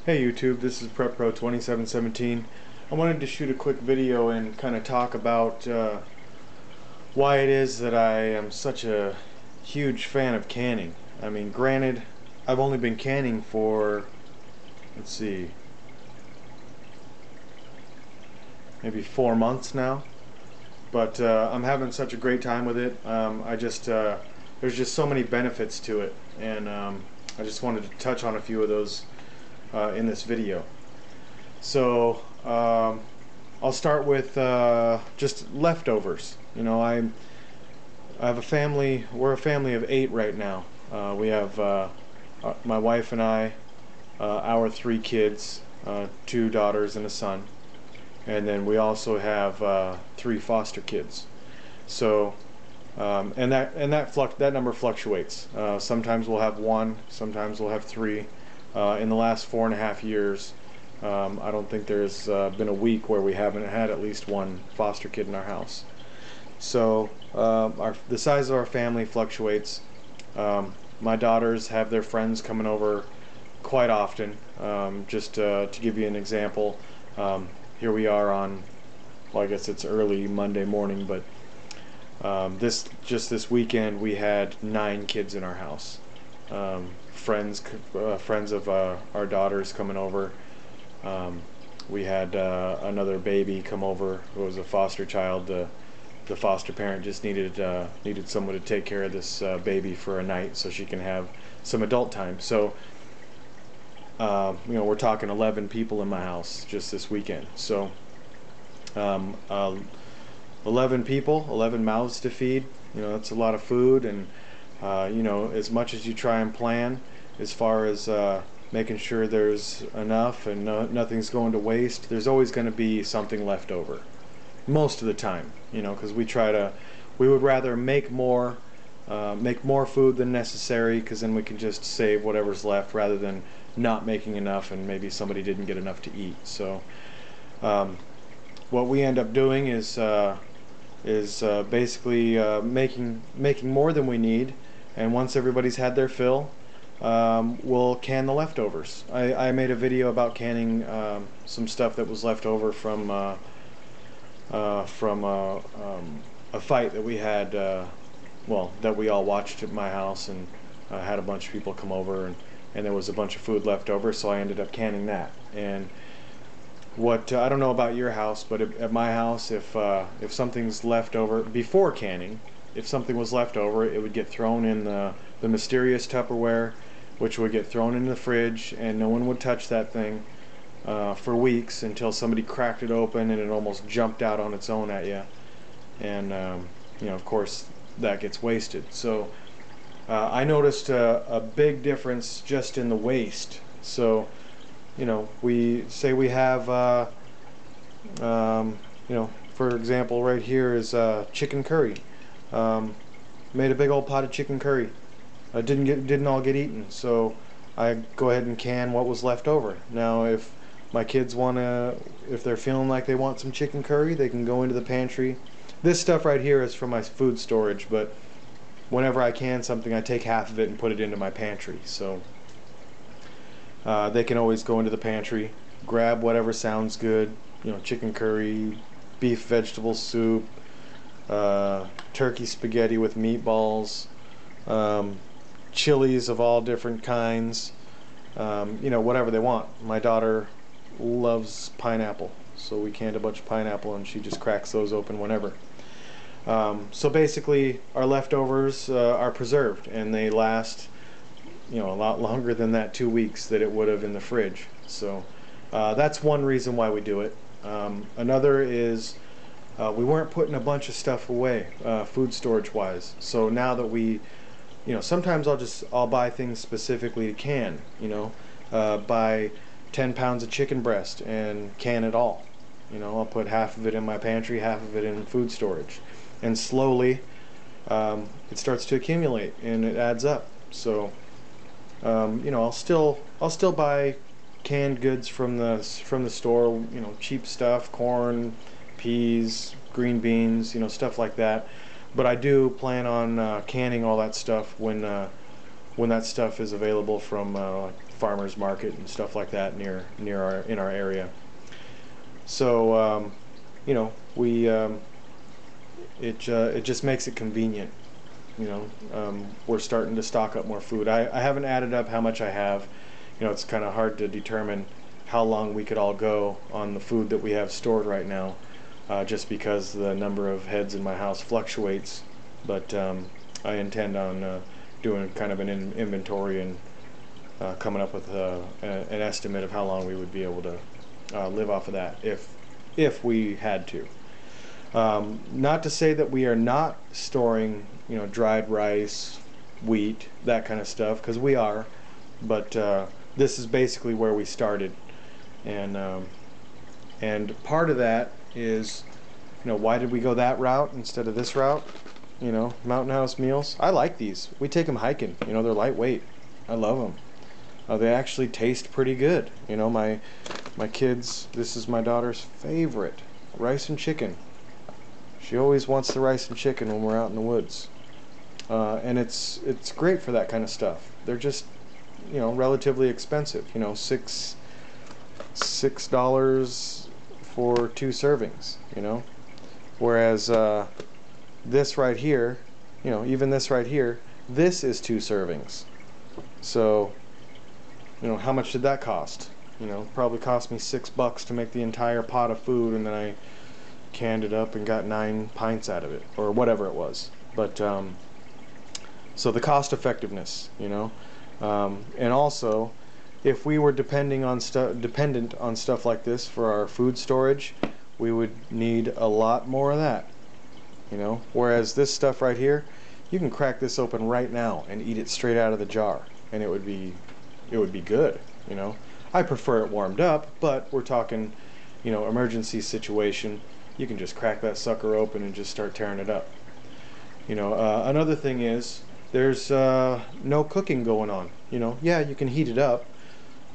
Hey YouTube, this is Prep Pro 2717. I wanted to shoot a quick video and kind of talk about why it is that I am such a huge fan of canning. I mean, granted, I've only been canning for, let's see, maybe 4 months now, but I'm having such a great time with it. There's just so many benefits to it, and I just wanted to touch on a few of those in this video. So I'll start with just leftovers. I have a family. We're a family of 8 right now. We have my wife and I, our 3 kids, 2 daughters and a son, and then we also have 3 foster kids. So that number fluctuates. Sometimes we'll have 1, sometimes we'll have 3. In the last 4.5 years, I don't think there's been a week where we haven't had at least 1 foster kid in our house. So the size of our family fluctuates. My daughters have their friends coming over quite often. Just to give you an example, here we are on, well, I guess it's early Monday morning, but this weekend we had 9 kids in our house. Friends of our daughters coming over. We had another baby come over who was a foster child. The foster parent just needed someone to take care of this baby for a night so she can have some adult time. So we're talking 11 people in my house just this weekend. So 11 people, 11 mouths to feed. That's a lot of food, and as much as you try and plan as far as making sure there's enough and nothing's going to waste, there's always going to be something left over most of the time, because we would rather make more food than necessary, because then we can just save whatever's left rather than not making enough and maybe somebody didn't get enough to eat. So what we end up doing is basically making more than we need, and once everybody's had their fill, we'll can the leftovers. I made a video about canning some stuff that was left over from a fight that we had, that we all watched at my house, and had a bunch of people come over, and there was a bunch of food left over, so I ended up canning that. And I don't know about your house, but at my house, if something's left over before canning, if something was left over, it would get thrown in the mysterious Tupperware, which would get thrown in the fridge, and no one would touch that thing for weeks until somebody cracked it open and it almost jumped out on its own at you. And of course, that gets wasted. So I noticed a big difference just in the waste. So we say we have for example, right here is chicken curry. Made a big old pot of chicken curry. Didn't all get eaten, so I go ahead and can what was left over. Now, if my kids if they're feeling like they want some chicken curry, they can go into the pantry. This stuff right here is for my food storage, but whenever I can something, I take half of it and put it into my pantry. So they can always go into the pantry, grab whatever sounds good. Chicken curry, beef vegetable soup, turkey spaghetti with meatballs, chilies of all different kinds, whatever they want. My daughter loves pineapple, so we canned a bunch of pineapple, and she just cracks those open whenever. So basically, our leftovers are preserved, and they last a lot longer than that 2 weeks that it would have in the fridge. So that's one reason why we do it. Another is we weren't putting a bunch of stuff away, food storage wise. So now that we, sometimes I'll buy things specifically to can. Buy 10 pounds of chicken breast and can it all. I'll put half of it in my pantry, half of it in food storage, and slowly it starts to accumulate and it adds up. So I'll still buy canned goods from the store, cheap stuff, corn, peas, green beans, stuff like that. But I do plan on canning all that stuff when that stuff is available from farmers market and stuff like that in our area. So you know, it just makes it convenient. You know, we're starting to stock up more food. I haven't added up how much I have. You know, it's kind of hard to determine how long we could all go on the food that we have stored right now, just because the number of heads in my house fluctuates. But I intend on doing kind of an inventory and coming up with an estimate of how long we would be able to live off of that if we had to. Not to say that we are not storing, you know, dried rice, wheat, that kind of stuff, because we are, but this is basically where we started, and part of that is, you know, why did we go that route instead of this route? You know, Mountain House meals. I like these. We take them hiking. You know, they're lightweight. I love them. They actually taste pretty good. You know, my kids. This is my daughter's favorite, rice and chicken. She always wants the rice and chicken when we're out in the woods, and it's great for that kind of stuff. They're just, you know, relatively expensive. You know, $6 for 2 servings. You know, whereas this right here, you know, even this right here, this is 2 servings. So, you know, how much did that cost? You know, probably cost me $6 to make the entire pot of food, and then I canned it up and got 9 pints out of it, or whatever it was. But so the cost effectiveness, you know, and also, if we were dependent on stuff like this for our food storage, we would need a lot more of that. You know, whereas this stuff right here, you can crack this open right now and eat it straight out of the jar, and it would be good. You know, I prefer it warmed up, but we're talking, you know, emergency situation. You can just crack that sucker open and just start tearing it up. You know, another thing is there's no cooking going on. You know, yeah, you can heat it up,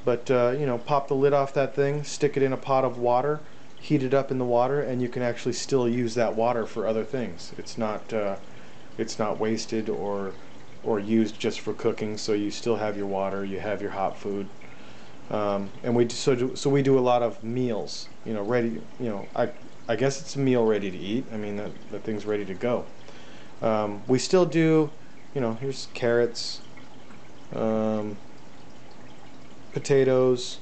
but you know, pop the lid off that thing, stick it in a pot of water, heat it up in the water, and you can actually still use that water for other things. It's not wasted or used just for cooking. So you still have your water, you have your hot food, and we do a lot of meals. You know, ready. You know, I guess it's a meal ready to eat. I mean, that thing's ready to go. We still do. You know, here's carrots, potatoes.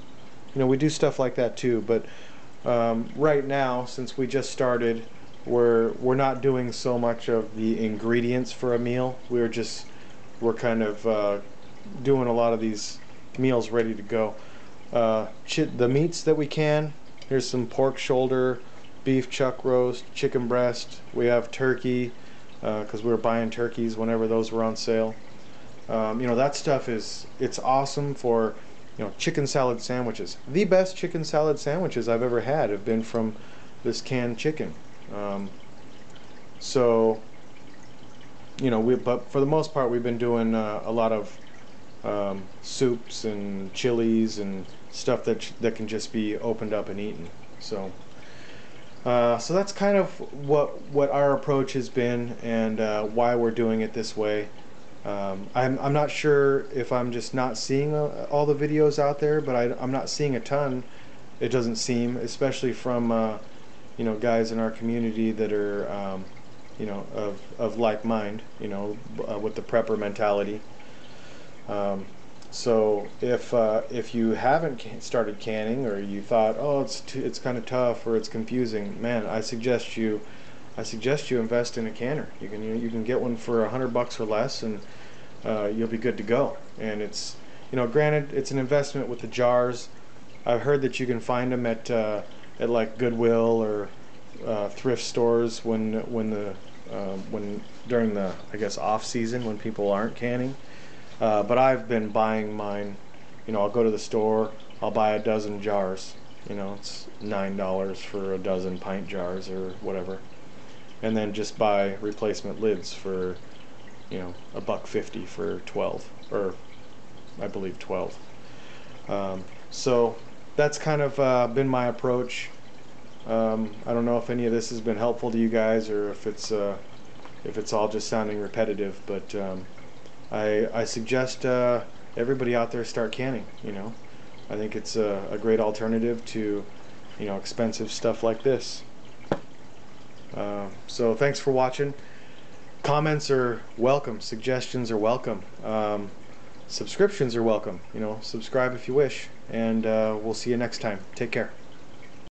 You know, we do stuff like that too, but right now, since we just started, we're not doing so much of the ingredients for a meal. We're kind of doing a lot of these meals ready to go. The meats that we can. Here's some pork shoulder, beef chuck roast, chicken breast. We have turkey, because we were buying turkeys whenever those were on sale. You know, that stuff it's awesome for, you know, chicken salad sandwiches. The best chicken salad sandwiches I've ever had have been from this canned chicken. So, you know, but for the most part, we've been doing a lot of soups and chilies and stuff that can just be opened up and eaten. So, so that's kind of what our approach has been, and why we're doing it this way. I'm not sure if I'm just not seeing all the videos out there, but I'm not seeing a ton. It doesn't seem, especially from you know, guys in our community that are you know, of like mind, you know, with the prepper mentality. So if you haven't started canning, or you thought, oh, it's kind of tough or it's confusing, man, I suggest you invest in a canner. You can get one for $100 or less, and you'll be good to go. And it's, you know, granted, it's an investment with the jars. I've heard that you can find them at like Goodwill or thrift stores when during the, I guess, off season when people aren't canning. But I've been buying mine. You know, I'll go to the store, I'll buy a dozen jars. You know, it's $9 for a dozen pint jars or whatever, and then just buy replacement lids for, you know, $1.50 for 12, or I believe 12. So that's kind of been my approach. I don't know if any of this has been helpful to you guys, or if it's all just sounding repetitive, but I suggest everybody out there start canning. I think it's a great alternative to expensive stuff like this. So thanks for watching. Comments are welcome, suggestions are welcome, subscriptions are welcome. Subscribe if you wish, and we'll see you next time. Take care.